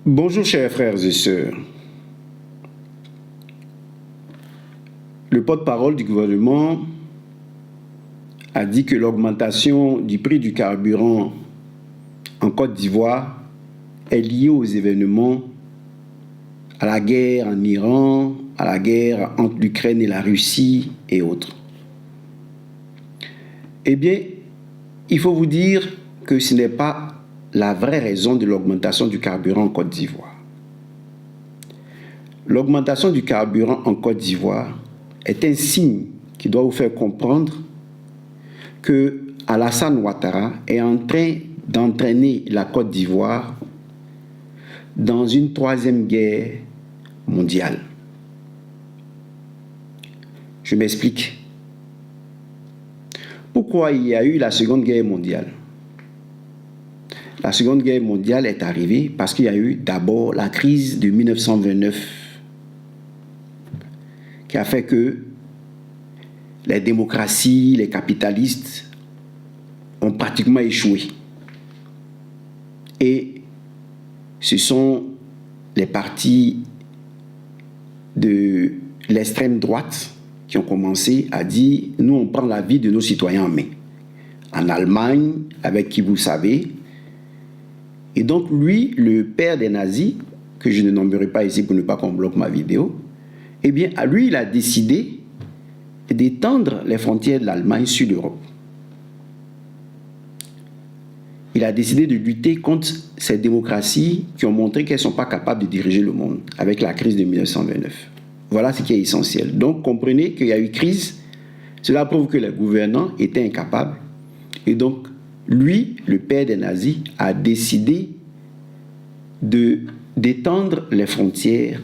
Bonjour chers frères et sœurs. Le porte-parole du gouvernement a dit que l'augmentation du prix du carburant en Côte d'Ivoire est liée aux événements, à la guerre en Iran, à la guerre entre l'Ukraine et la Russie et autres. Eh bien, il faut vous dire que ce n'est pas la vraie raison de l'augmentation du carburant en Côte d'Ivoire. L'augmentation du carburant en Côte d'Ivoire est un signe qui doit vous faire comprendre que Alassane Ouattara est en train d'entraîner la Côte d'Ivoire dans une troisième guerre mondiale. Je m'explique. Pourquoi il y a eu la Seconde Guerre mondiale? La Seconde Guerre mondiale est arrivée parce qu'il y a eu d'abord la crise de 1929 qui a fait que les démocraties, les capitalistes ont pratiquement échoué. Et ce sont les partis de l'extrême droite qui ont commencé à dire « nous, on prend la vie de nos citoyens en main ». En Allemagne, avec qui vous savez. Et donc lui, le père des nazis, que je ne nommerai pas ici pour ne pas qu'on bloque ma vidéo, eh bien, lui, il a décidé d'étendre les frontières de l'Allemagne sur l'Europe. Il a décidé de lutter contre ces démocraties qui ont montré qu'elles ne sont pas capables de diriger le monde avec la crise de 1929. Voilà ce qui est essentiel. Donc, comprenez qu'il y a eu crise. Cela prouve que les gouvernants étaient incapables. Et donc, lui, le père des nazis, a décidé d'étendre les frontières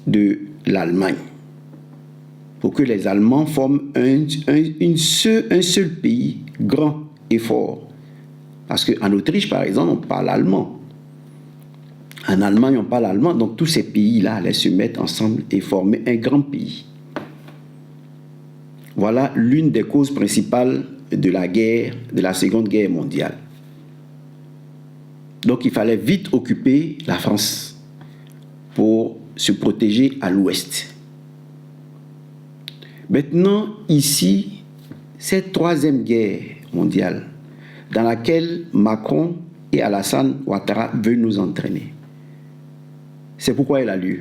de l'Allemagne pour que les Allemands forment un seul pays grand et fort. Parce qu'en Autriche, par exemple, on parle allemand. En Allemagne, on parle allemand. Donc, tous ces pays-là allaient se mettre ensemble et former un grand pays. Voilà l'une des causes principales de la guerre, de la Seconde Guerre mondiale. Donc, il fallait vite occuper la France pour se protéger à l'ouest. Maintenant, ici, cette troisième guerre mondiale dans laquelle Macron et Alassane Ouattara veulent nous entraîner. C'est pourquoi elle a lieu.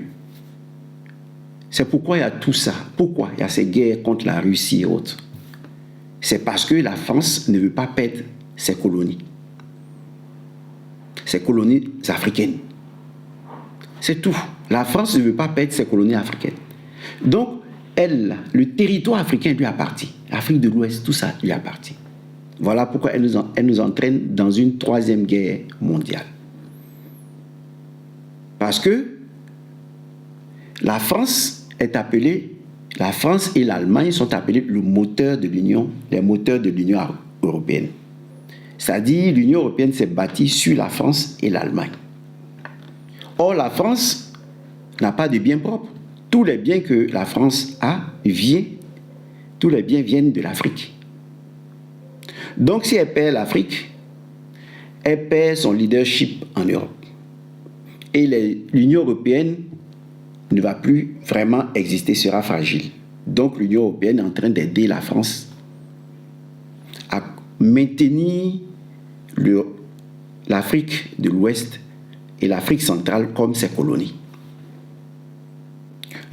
C'est pourquoi il y a tout ça. Pourquoi il y a ces guerres contre la Russie et autres? C'est parce que la France ne veut pas perdre ses colonies africaines. C'est tout. La France ne veut pas perdre ses colonies africaines. Donc, elle, le territoire africain lui appartient. L'Afrique de l'Ouest, tout ça lui appartient. Voilà pourquoi elle nous entraîne dans une troisième guerre mondiale. Parce que la France et l'Allemagne sont appelés les moteurs de l'Union européenne. C'est-à-dire l'Union européenne s'est bâtie sur la France et l'Allemagne. Or, la France n'a pas de biens propres. Tous les biens que la France a viennent de l'Afrique. Donc, si elle perd l'Afrique, elle perd son leadership en Europe. Et l'Union européenne ne va plus vraiment exister, sera fragile. Donc, l'Union européenne est en train d'aider la France à maintenir l'Afrique de l'Ouest et l'Afrique centrale comme ses colonies.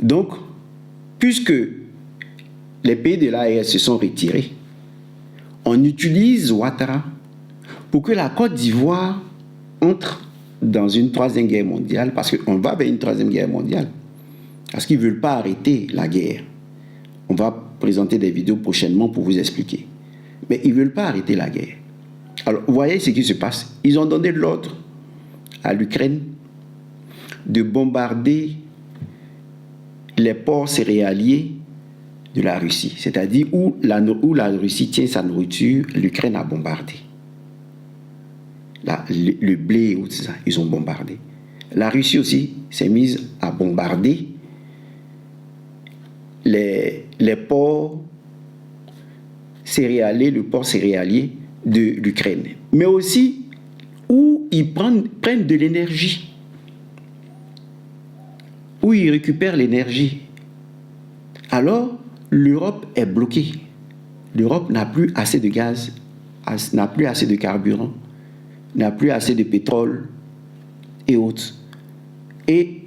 Donc, puisque les pays de l'AES se sont retirés, on utilise Ouattara pour que la Côte d'Ivoire entre dans une troisième guerre mondiale, parce qu'on va vers une troisième guerre mondiale, parce qu'ils ne veulent pas arrêter la guerre. On va présenter des vidéos prochainement pour vous expliquer. Mais ils ne veulent pas arrêter la guerre. Alors, vous voyez ce qui se passe. Ils ont donné l'ordre à l'Ukraine de bombarder les ports céréaliers de la Russie, c'est-à-dire où la Russie tient sa nourriture, l'Ukraine a bombardé. Le blé, tout ça, ils ont bombardé. La Russie aussi s'est mise à bombarder les ports céréaliers, le port céréalier de l'Ukraine. Mais aussi où où ils prennent de l'énergie, où ils récupèrent l'énergie. Alors, l'Europe est bloquée. L'Europe n'a plus assez de gaz, n'a plus assez de carburant, n'a plus assez de pétrole et autres. Et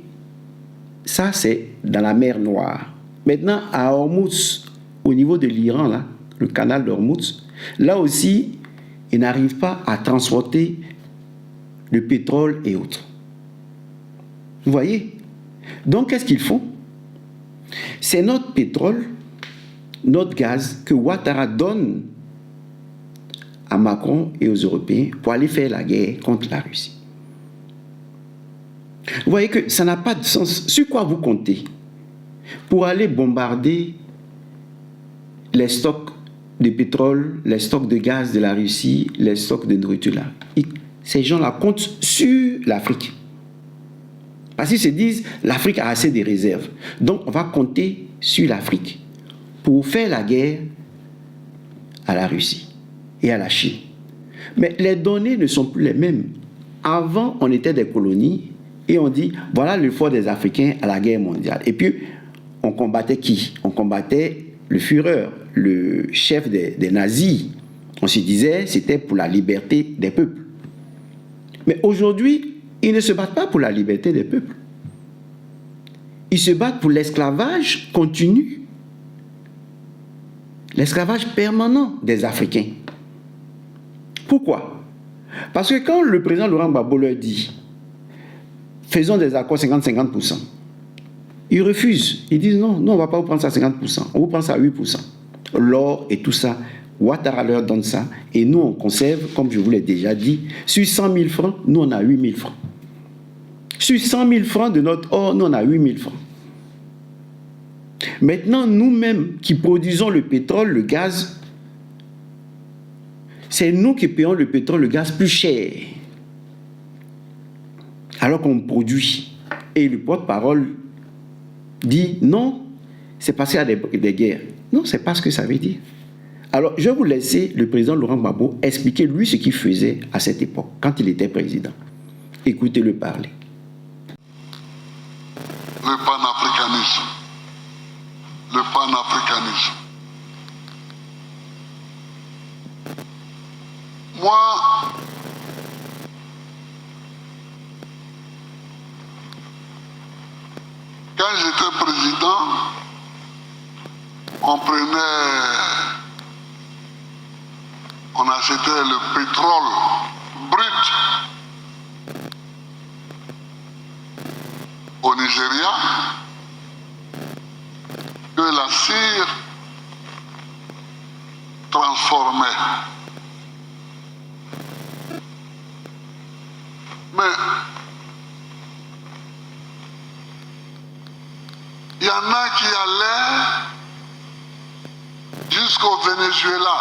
ça, c'est dans la mer Noire. Maintenant, à Hormuz, au niveau de l'Iran, là, le canal d'Hormuz, là aussi, ils n'arrivent pas à transporter le pétrole et autres. Vous voyez? Donc, qu'est-ce qu'ils font? C'est notre pétrole, notre gaz que Ouattara donne à Macron et aux Européens pour aller faire la guerre contre la Russie. Vous voyez que ça n'a pas de sens. Sur quoi vous comptez pour aller bombarder les stocks de pétrole, les stocks de gaz de la Russie, les stocks de nourriture là? Ces gens-là comptent sur l'Afrique. Parce qu'ils se disent, l'Afrique a assez de réserves. Donc, on va compter sur l'Afrique pour faire la guerre à la Russie et à la Chine. Mais les données ne sont plus les mêmes. Avant, on était des colonies et on dit, voilà le fort des Africains à la guerre mondiale. Et puis, on combattait qui? On combattait le Führer, le chef des nazis. On se disait, c'était pour la liberté des peuples. Mais aujourd'hui, ils ne se battent pas pour la liberté des peuples. Ils se battent pour l'esclavage continu. L'esclavage permanent des Africains. Pourquoi? Parce que quand le président Laurent Gbagbo leur dit faisons des accords 50-50%, ils refusent. Ils disent non, on ne va pas vous prendre ça à 50%, on vous prend ça à 8%. L'or et tout ça, Ouattara leur donne ça et nous on conserve, comme je vous l'ai déjà dit, sur 100 000 francs, nous on a 8 000 francs. Sur 100 000 francs de notre or, nous on a 8 000 francs. Maintenant, nous-mêmes qui produisons le pétrole, le gaz, c'est nous qui payons le pétrole, le gaz plus cher. Alors qu'on produit. Et le porte-parole dit non, c'est parce qu'il y a des guerres. Non, c'est pas ce que ça veut dire. Alors, je vais vous laisser le président Laurent Gbagbo expliquer lui ce qu'il faisait à cette époque, quand il était président. Écoutez-le parler. Le panafricanisme. Le panafricanisme. Moi, quand j'étais président, on achetait le pétrole brut au Nigeria, que la cire transformait. Mais il y en a qui allaient jusqu'au Venezuela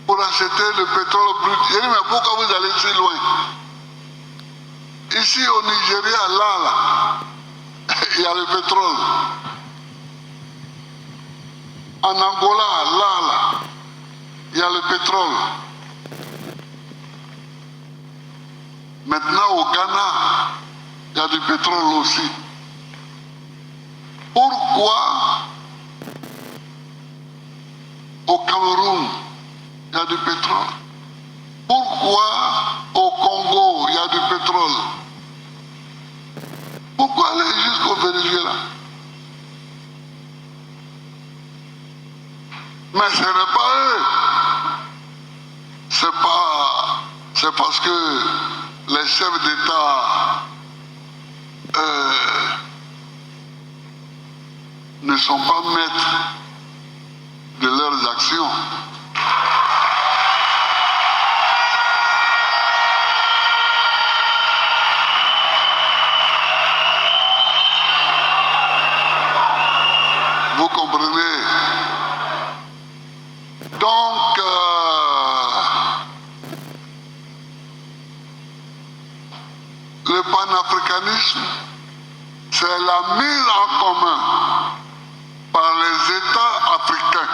pour acheter le pétrole brut. Il dit, mais pourquoi vous allez si loin? Ici au Nigeria, là, il y a le pétrole. En Angola, là, il y a le pétrole. Maintenant au Ghana, il y a du pétrole aussi. Pourquoi au Cameroun, il y a du pétrole? Pourquoi au Congo, il y a du pétrole? Pourquoi aller jusqu'au Venezuela? Mais ce n'est pas eux. C'est parce que les chefs d'État ne sont pas maîtres de leurs actions. Vous comprenez? Donc, le panafricanisme, c'est la mise en commun par les États africains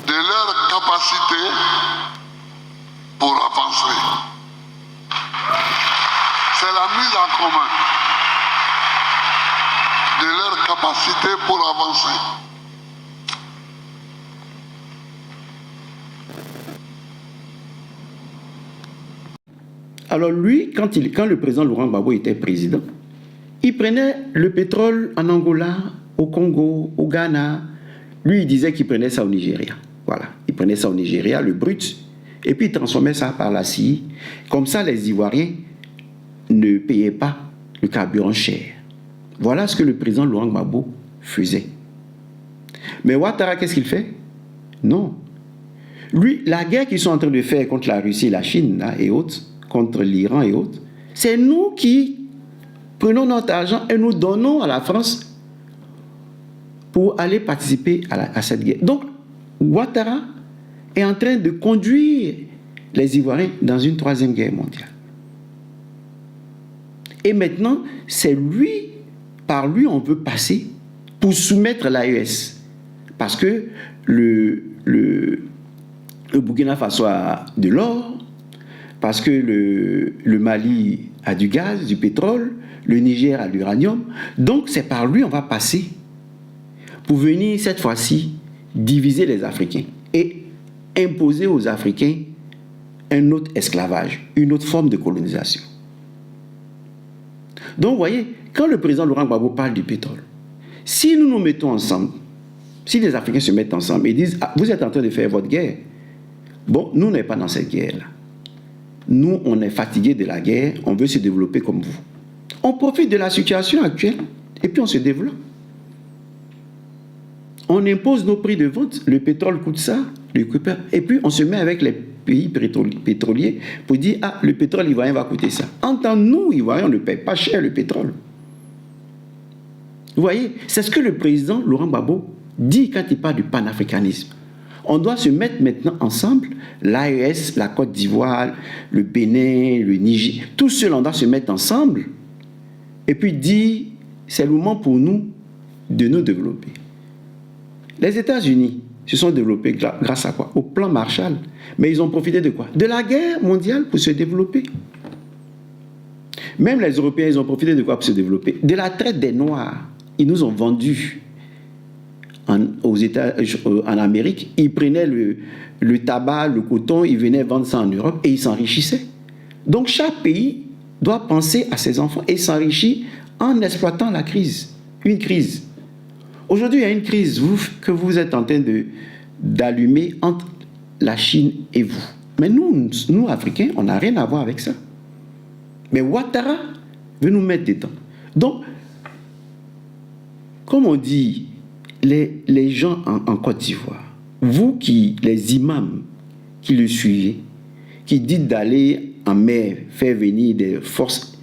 de leur capacité en commun de leur capacité pour avancer. Alors lui, quand le président Laurent Gbagbo était président, il prenait le pétrole en Angola, au Congo, au Ghana. Lui, il disait qu'il prenait ça au Nigeria. Voilà, il prenait ça au Nigeria, le brut, et puis il transformait ça par la CIE. Comme ça, les Ivoiriens ne payaient pas le carburant cher. Voilà ce que le président Laurent Gbagbo faisait. Mais Ouattara, qu'est-ce qu'il fait? Non. Lui, la guerre qu'ils sont en train de faire contre la Russie, la Chine là, et autres, contre l'Iran et autres, c'est nous qui prenons notre argent et nous donnons à la France pour aller participer à cette guerre. Donc, Ouattara est en train de conduire les Ivoiriens dans une troisième guerre mondiale. Et maintenant, c'est lui, par lui, on veut passer pour soumettre l'AES. Parce que le Burkina Faso a de l'or, parce que le Mali a du gaz, du pétrole, le Niger a de l'uranium. Donc, c'est par lui on va passer pour venir, cette fois-ci, diviser les Africains et imposer aux Africains un autre esclavage, une autre forme de colonisation. Donc, vous voyez, quand le président Laurent Gbagbo parle du pétrole, si nous nous mettons ensemble, si les Africains se mettent ensemble et disent « vous êtes en train de faire votre guerre », bon, nous, on n'est pas dans cette guerre-là. Nous, on est fatigués de la guerre, on veut se développer comme vous. On profite de la situation actuelle et puis on se développe. On impose nos prix de vente, le pétrole coûte ça, et puis on se met avec les pays pétroliers pour dire « ah, le pétrole ivoirien va coûter ça ». En tant que nous, Ivoiriens, on ne paye pas cher le pétrole. Vous voyez, c'est ce que le président Laurent Gbagbo dit quand il parle du panafricanisme. On doit se mettre maintenant ensemble, l'AES, la Côte d'Ivoire, le Bénin, le Niger, tous ceux-là, on doit se mettre ensemble et puis dire, c'est le moment pour nous de nous développer. Les États-Unis se sont développés grâce à quoi? Au plan Marshall. Mais ils ont profité de quoi? De la guerre mondiale pour se développer. Même les Européens, ils ont profité de quoi pour se développer? De la traite des Noirs. Ils nous ont vendus en Amérique. Ils prenaient le tabac, le coton, ils venaient vendre ça en Europe et ils s'enrichissaient. Donc chaque pays doit penser à ses enfants et s'enrichir en exploitant la crise. Une crise. Aujourd'hui, il y a une crise que vous êtes en train d'allumer entre la Chine et vous. Mais nous Africains, on n'a rien à voir avec ça. Mais Ouattara veut nous mettre dedans. Donc, comme on dit, les gens en Côte d'Ivoire, vous les imams qui le suivez, qui dites d'aller en mer faire venir des forces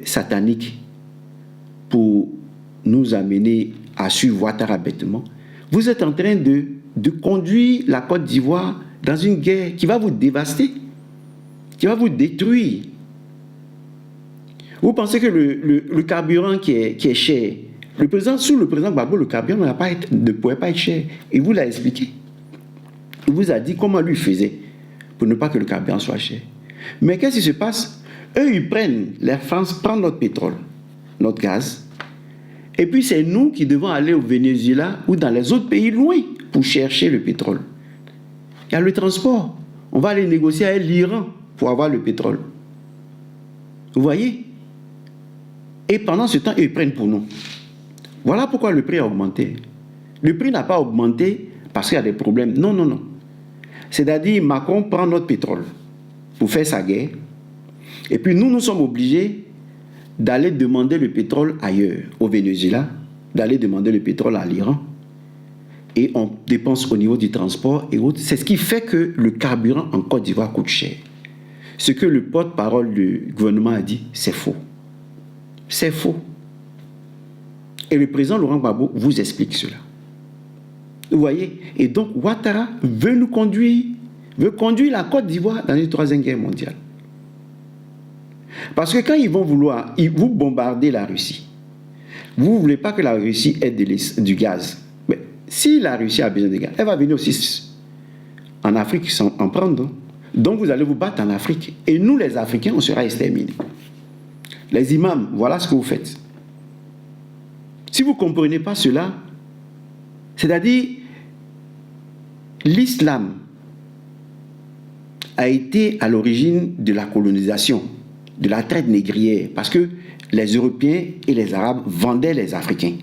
sataniques pour nous amener à suivre Ouattara bêtement, vous êtes en train de conduire la Côte d'Ivoire dans une guerre qui va vous dévaster, qui va vous détruire. Vous pensez que le carburant qui est cher, sous le président Gbagbo, le carburant ne pouvait pas être cher. Il vous l'a expliqué. Il vous a dit comment lui faisait pour ne pas que le carburant soit cher. Mais qu'est-ce qui se passe? Eux, la France prend notre pétrole, notre gaz, et puis c'est nous qui devons aller au Venezuela ou dans les autres pays loin pour chercher le pétrole. Il y a le transport. On va aller négocier avec l'Iran pour avoir le pétrole. Vous voyez? Et pendant ce temps, ils prennent pour nous. Voilà pourquoi le prix a augmenté. Le prix n'a pas augmenté parce qu'il y a des problèmes. Non, non, non. C'est-à-dire, Macron prend notre pétrole pour faire sa guerre. Et puis nous sommes obligés d'aller demander le pétrole ailleurs, au Venezuela, d'aller demander le pétrole à l'Iran. Et on dépense au niveau du transport et autres. C'est ce qui fait que le carburant en Côte d'Ivoire coûte cher. Ce que le porte-parole du gouvernement a dit, c'est faux. C'est faux. Et le président Laurent Gbagbo vous explique cela. Vous voyez? Et donc, Ouattara veut conduire la Côte d'Ivoire dans une troisième guerre mondiale. Parce que quand ils vont vouloir, vous bombarder la Russie, vous ne voulez pas que la Russie ait du gaz. Mais si la Russie a besoin de gaz, elle va venir aussi en Afrique en prendre. Donc vous allez vous battre en Afrique. Et nous, les Africains, on sera exterminés. Les imams, voilà ce que vous faites. Si vous ne comprenez pas cela, c'est-à-dire l'islam a été à l'origine de la colonisation, de la traite négrière, parce que les Européens et les Arabes vendaient les Africains.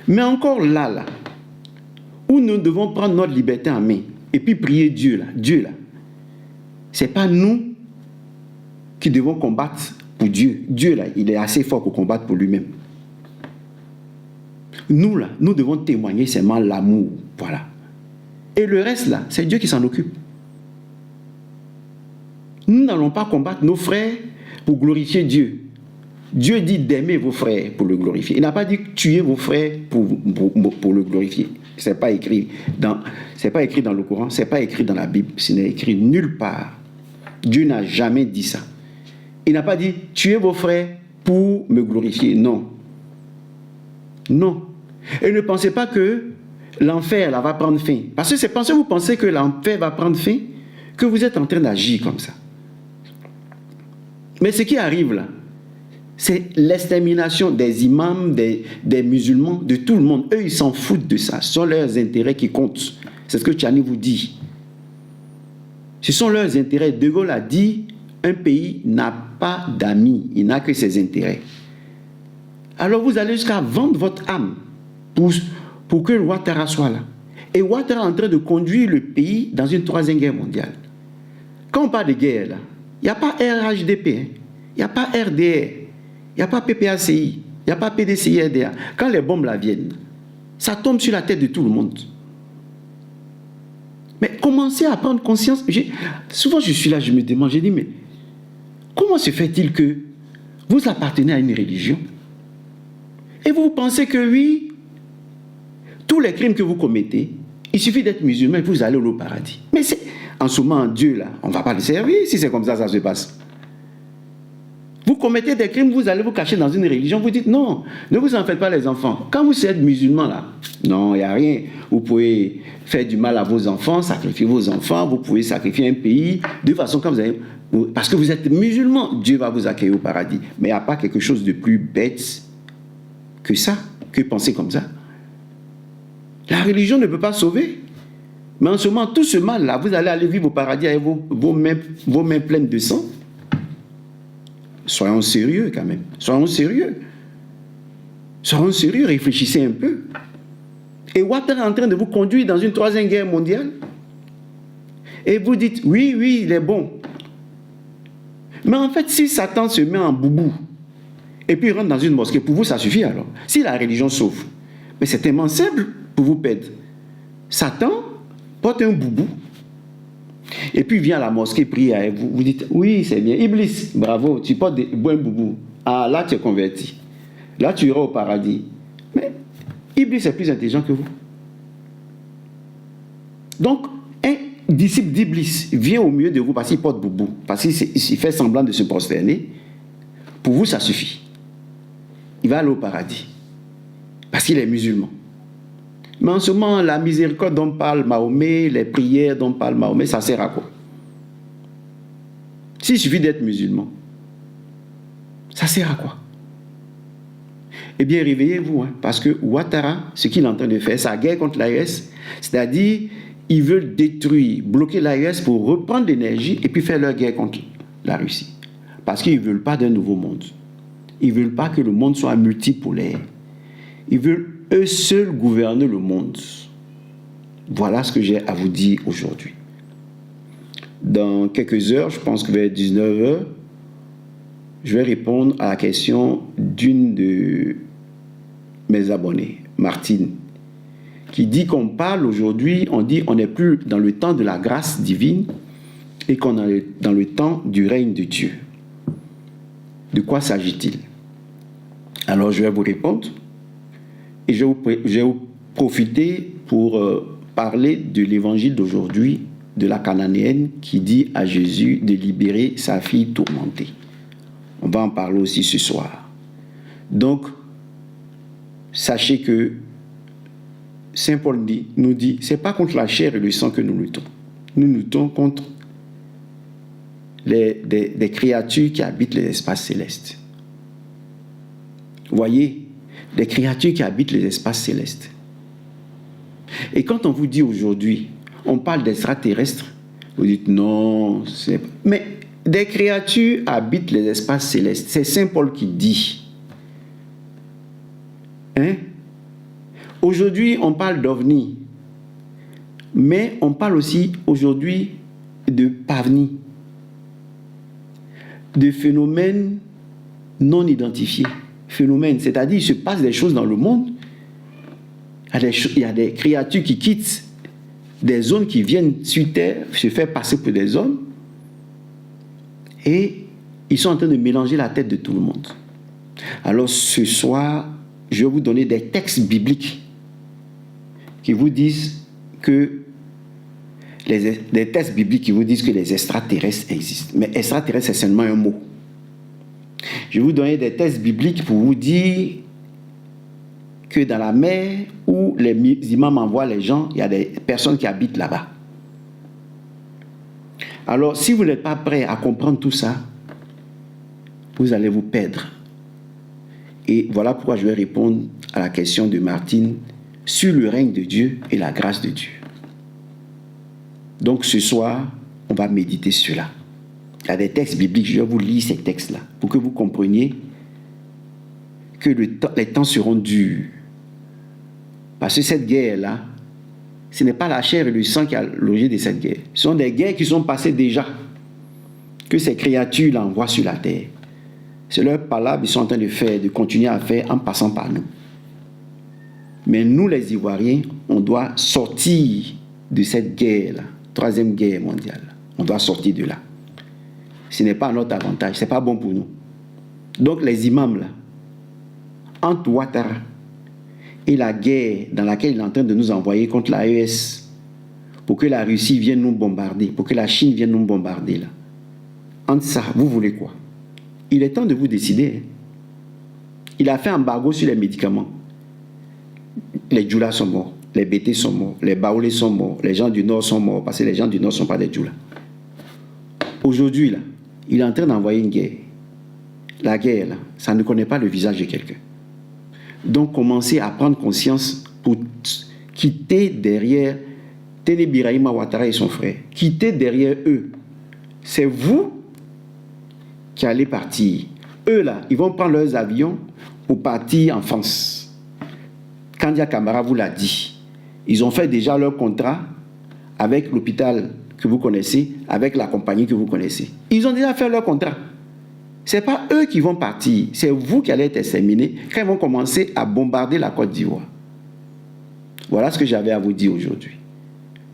Mais encore là, où nous devons prendre notre liberté en main et puis prier Dieu là. Ce n'est pas nous qui devons combattre pour Dieu. Dieu là, il est assez fort pour combattre pour lui-même. Nous là, nous devons témoigner seulement l'amour, voilà. Et le reste là, c'est Dieu qui s'en occupe. Nous n'allons pas combattre nos frères pour glorifier Dieu. Dieu dit d'aimer vos frères pour le glorifier. Il n'a pas dit tuer vos frères pour le glorifier. Ce n'est pas écrit dans le Coran, ce n'est pas écrit dans la Bible, ce n'est écrit nulle part. Dieu n'a jamais dit ça. Il n'a pas dit tuer vos frères pour me glorifier. Non. Non. Et ne pensez pas que l'enfer là, va prendre fin. Parce que c'est parce que vous pensez que l'enfer va prendre fin que vous êtes en train d'agir comme ça. Mais ce qui arrive là, c'est l'extermination des imams, des musulmans, de tout le monde. Eux, ils s'en foutent de ça. Ce sont leurs intérêts qui comptent. C'est ce que Tchani vous dit. Ce sont leurs intérêts. De Gaulle a dit, un pays n'a pas d'amis, il n'a que ses intérêts. Alors vous allez jusqu'à vendre votre âme pour que Ouattara soit là. Et Ouattara est en train de conduire le pays dans une troisième guerre mondiale. Quand on parle de guerre, là, il n'y a pas RHDP, il n'y a pas RDR, il n'y a pas PPACI, il n'y a pas PDCI, RDA. Quand les bombes là viennent, ça tombe sur la tête de tout le monde. Mais commencez à prendre conscience. Souvent je suis là, je me demande, j'ai dit, mais comment se fait-il que vous appartenez à une religion et vous pensez que oui, tous les crimes que vous commettez, il suffit d'être musulman et vous allez au paradis. Mais c'est, en ce moment, Dieu là, on ne va pas le servir si c'est comme ça se passe. Vous commettez des crimes, vous allez vous cacher dans une religion, vous dites non, ne vous en faites pas les enfants. Quand vous êtes musulman là, non, il n'y a rien. Vous pouvez faire du mal à vos enfants, sacrifier vos enfants, vous pouvez sacrifier un pays. De toute façon, quand vous avez, parce que vous êtes musulman, Dieu va vous accueillir au paradis. Mais il n'y a pas quelque chose de plus bête que ça, que penser comme ça. La religion ne peut pas sauver. Mais en ce moment, tout ce mal-là, vous allez aller vivre au paradis avec vos mains pleines de sang. Soyons sérieux quand même. Soyons sérieux. Soyons sérieux, réfléchissez un peu. Et Ouattara est en train de vous conduire dans une troisième guerre mondiale. Et vous dites, oui, il est bon. Mais en fait, si Satan se met en boubou, et puis il rentre dans une mosquée, pour vous, ça suffit alors. Si la religion sauve. Mais c'est tellement simple pour vous perdre. Satan porte un boubou, et puis il vient à la mosquée prier avec vous. Vous dites, oui, c'est bien. Iblis, bravo, tu portes un boubou. Ah, là, tu es converti. Là, tu iras au paradis. Mais Iblis est plus intelligent que vous. Donc, un disciple d'Iblis vient au milieu de vous parce qu'il porte boubou, parce qu'il fait semblant de se prosterner. Pour vous, ça suffit. Il va aller au paradis. Parce qu'il est musulman. Mais en ce moment, la miséricorde dont parle Mahomet, les prières dont parle Mahomet, ça sert à quoi? S'il suffit d'être musulman, ça sert à quoi? Eh bien, réveillez-vous, parce que Ouattara, ce qu'il est en train de faire, c'est la guerre contre l'AES, c'est-à-dire, ils veulent détruire, bloquer l'AES pour reprendre l'énergie et puis faire leur guerre contre la Russie. Parce qu'ils ne veulent pas d'un nouveau monde. Ils ne veulent pas que le monde soit multipolaire. Ils veulent eux seuls gouverner le monde. Voilà ce que j'ai à vous dire aujourd'hui. Dans quelques heures, je pense que vers 19h, je vais répondre à la question d'une de mes abonnés, Martine, qui dit qu'on parle aujourd'hui, on dit on n'est plus dans le temps de la grâce divine et qu'on est dans le temps du règne de Dieu. De quoi s'agit-il? Alors je vais vous répondre. Et je vais vous profiter pour parler de l'évangile d'aujourd'hui, de la Cananéenne qui dit à Jésus de libérer sa fille tourmentée. On va en parler aussi ce soir. Donc, sachez que Saint Paul nous dit, ce n'est pas contre la chair et le sang que nous luttons. Nous luttons contre des créatures qui habitent les espaces célestes. Vous voyez, des créatures qui habitent les espaces célestes. Et quand on vous dit aujourd'hui, on parle d'extraterrestres, vous dites non, mais des créatures habitent les espaces célestes. C'est Saint Paul qui dit. Hein? Aujourd'hui, on parle d'ovnis, mais on parle aussi aujourd'hui de pavnis, de phénomènes non identifiés. Phénomènes, c'est-à-dire il se passe des choses dans le monde. Il y a des créatures qui quittent des zones qui viennent sur Terre, se faire passer pour des hommes, et ils sont en train de mélanger la tête de tout le monde. Alors ce soir, je vais vous donner des textes bibliques qui vous disent que des textes bibliques qui vous disent que les extraterrestres existent. Mais extraterrestre, c'est seulement un mot. Je vais vous donner des textes bibliques pour vous dire que dans la mer où les imams envoient les gens, il y a des personnes qui habitent là-bas. Alors, si vous n'êtes pas prêt à comprendre tout ça, vous allez vous perdre. Et voilà pourquoi je vais répondre à la question de Martine sur le règne de Dieu et la grâce de Dieu. Donc ce soir, on va méditer sur cela. Il y a des textes bibliques, je vais vous lire ces textes-là pour que vous compreniez que les temps seront durs. Parce que cette guerre-là, ce n'est pas la chair et le sang qui a logé de cette guerre. Ce sont des guerres qui sont passées déjà, que ces créatures-là envoient sur la terre. C'est leur palabre, ils sont en train de faire, de continuer à faire en passant par nous. Mais nous, les Ivoiriens, on doit sortir de cette guerre-là, 3e guerre mondiale. On doit sortir de là. Ce n'est pas à notre avantage, ce n'est pas bon pour nous. Donc les imams, là, entre Ouattara et la guerre dans laquelle il est en train de nous envoyer contre l'AES, pour que la Russie vienne nous bombarder, pour que la Chine vienne nous bombarder, là. Entre ça, vous voulez quoi? Il est temps de vous décider. Hein. Il a fait un embargo sur les médicaments. Les Djoula sont morts, les BT sont morts, les Baoulés sont morts, les gens du Nord sont morts, parce que les gens du Nord ne sont pas des Djoula. Aujourd'hui, là, il est en train d'envoyer une guerre. La guerre, là, ça ne connaît pas le visage de quelqu'un. Donc, commencez à prendre conscience pour quitter derrière Téné Birahima Ouattara et son frère. Quittez derrière eux. C'est vous qui allez partir. Eux, là, ils vont prendre leurs avions pour partir en France. Kandia Camara vous l'a dit. Ils ont fait déjà leur contrat avec l'hôpital que vous connaissez, avec la compagnie que vous connaissez. Ils ont déjà fait leur contrat. Ce n'est pas eux qui vont partir, c'est vous qui allez être exterminés quand ils vont commencer à bombarder la Côte d'Ivoire. Voilà ce que j'avais à vous dire aujourd'hui.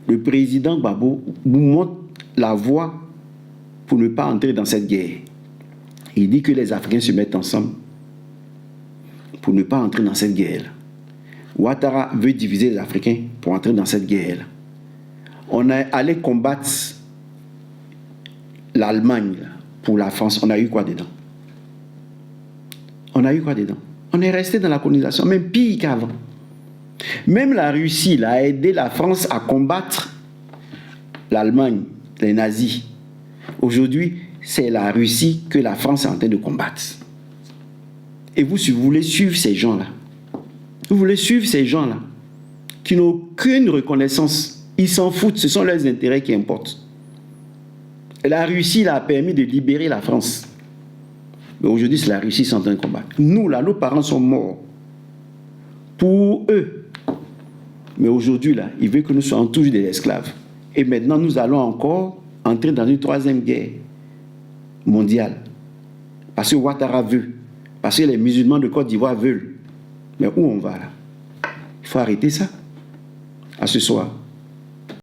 Le président Gbagbo vous montre la voie pour ne pas entrer dans cette guerre. Il dit que les Africains se mettent ensemble pour ne pas entrer dans cette guerre. Ouattara veut diviser les Africains pour entrer dans cette guerre. On est allé combattre l'Allemagne pour la France. On a eu quoi dedans? On a eu quoi dedans? On est resté dans la colonisation, même pire qu'avant. Même la Russie là, a aidé la France à combattre l'Allemagne, les nazis. Aujourd'hui, c'est la Russie que la France est en train de combattre. Et vous, si vous voulez suivre ces gens-là, vous voulez suivre ces gens-là qui n'ont aucune reconnaissance, ils s'en foutent, ce sont leurs intérêts qui importent. Et la Russie là, a permis de libérer la France. Mais aujourd'hui, c'est la Russie qui est en train de combattre. Nous, là, nos parents sont morts pour eux. Mais aujourd'hui, là, ils veulent que nous soyons toujours des esclaves. Et maintenant, nous allons encore entrer dans une 3e guerre mondiale. Parce que Ouattara veut. Parce que les musulmans de Côte d'Ivoire veulent. Mais où on va là? Il faut arrêter ça. À ce soir.